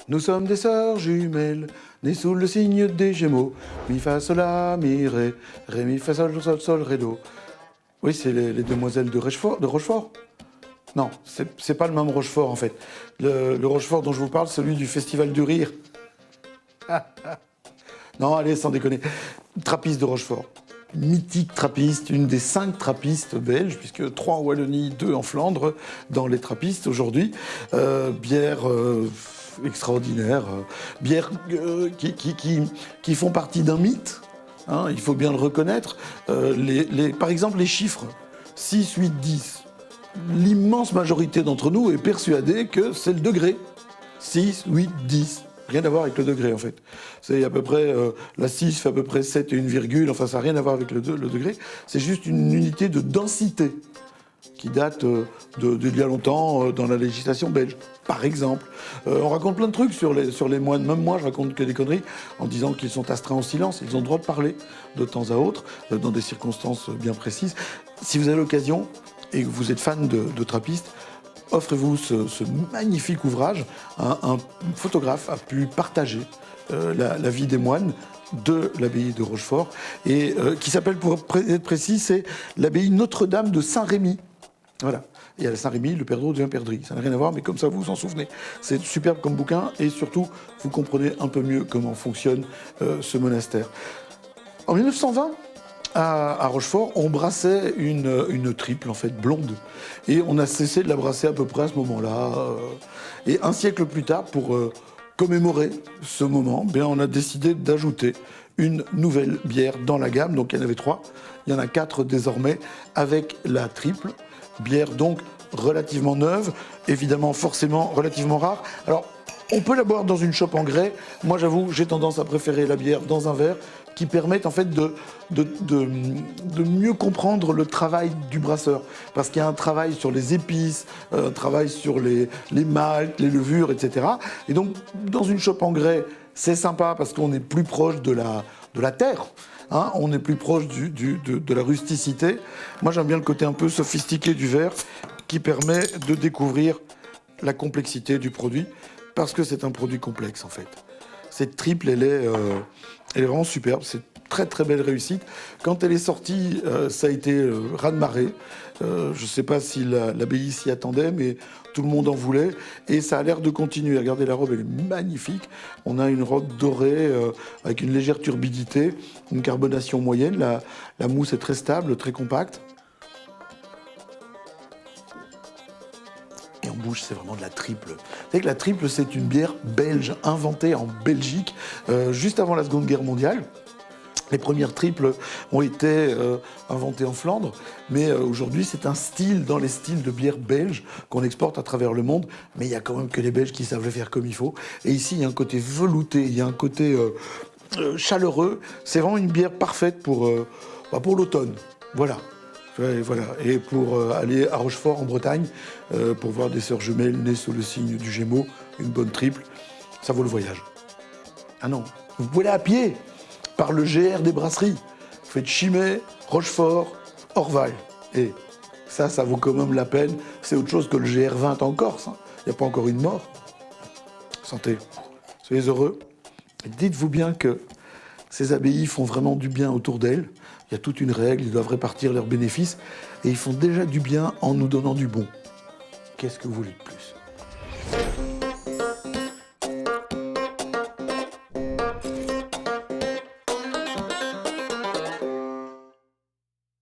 Nous sommes des sœurs jumelles, nées sous le signe des Gémeaux. Mi fa sol la mi ré, ré mi fa sol sol sol ré do. Oui, c'est les demoiselles de Rochefort. Non, c'est pas le même Rochefort en fait. Le Rochefort dont je vous parle, celui du Festival du Rire. Non, allez, sans déconner. Trappiste de Rochefort. Mythique trappiste, une des 5 trappistes belges, puisque 3 en Wallonie, 2 en Flandre, dans les trappistes aujourd'hui. Bière extraordinaire, bière qui font partie d'un mythe, hein, il faut bien le reconnaître. Par exemple, les chiffres 6, 8, 10. L'immense majorité d'entre nous est persuadée que c'est le degré. 6, 8, 10. Rien à voir avec le degré en fait. C'est à peu près, la 6 fait à peu près 7 et une virgule, enfin ça n'a rien à voir avec le degré. C'est juste une unité de densité qui date d'il y a longtemps dans la législation belge, par exemple. On raconte plein de trucs sur les moines, même moi je raconte que des conneries en disant qu'ils sont astreints au silence, ils ont le droit de parler de temps à autre, dans des circonstances bien précises. Si vous avez l'occasion et que vous êtes fan de trappistes, offrez-vous ce magnifique ouvrage. Un photographe a pu partager la vie des moines de l'abbaye de Rochefort, et qui s'appelle, pour être précis, c'est l'abbaye Notre-Dame de Saint-Rémy. Voilà. Et à Saint-Rémy, le perdreau devient perdrix. Ça n'a rien à voir, mais comme ça, vous vous en souvenez. C'est superbe comme bouquin, et surtout, vous comprenez un peu mieux comment fonctionne ce monastère. En 1920, à Rochefort, on brassait une triple, en fait, blonde. Et on a cessé de la brasser à peu près à ce moment-là. Et un siècle plus tard, pour commémorer ce moment, bien, on a décidé d'ajouter une nouvelle bière dans la gamme. Donc il y en avait 3, il y en a 4 désormais, avec la triple. Bière donc relativement neuve, évidemment forcément relativement rare. Alors, on peut la boire dans une chope en grès. Moi, j'avoue, j'ai tendance à préférer la bière dans un verre, qui permettent en fait de mieux comprendre le travail du brasseur. Parce qu'il y a un travail sur les épices, un travail sur les maltes, les levures, etc. Et donc, dans une chope en grès, c'est sympa parce qu'on est plus proche de la terre. Hein, on est plus proche de la rusticité. Moi, j'aime bien le côté un peu sophistiqué du verre qui permet de découvrir la complexité du produit, parce que c'est un produit complexe en fait. Cette triple, elle est vraiment superbe, c'est très très belle réussite. Quand elle est sortie, ça a été raz-de-marée. Je ne sais pas si l'abbaye s'y attendait, mais tout le monde en voulait. Et ça a l'air de continuer. Regardez, la robe, elle est magnifique. On a une robe dorée avec une légère turbidité, une carbonation moyenne. La mousse est très stable, très compacte. Et en bouche, c'est vraiment de la triple. Vous savez que la triple, c'est une bière belge, inventée en Belgique, juste avant la Seconde Guerre mondiale. Les premières triples ont été inventées en Flandre, mais aujourd'hui, c'est un style dans les styles de bière belge qu'on exporte à travers le monde. Mais il y a quand même que les Belges qui savent le faire comme il faut. Et ici, il y a un côté velouté, il y a un côté chaleureux. C'est vraiment une bière parfaite pour l'automne. Voilà. Ouais, voilà. Et pour aller à Rochefort, en Bretagne, pour voir des sœurs jumelles nées sous le signe du Gémeaux, une bonne triple, ça vaut le voyage. Ah non, vous pouvez aller à pied, par le GR des brasseries. Vous faites Chimay, Rochefort, Orval. Et ça vaut quand même la peine. C'est autre chose que le GR20 en Corse. Hein. Il n'y a pas encore une mort. Santé. Soyez heureux. Et dites-vous bien que ces abbayes font vraiment du bien autour d'elles. Il y a toute une règle, ils doivent répartir leurs bénéfices. Et ils font déjà du bien en nous donnant du bon. Qu'est-ce que vous voulez de plus ?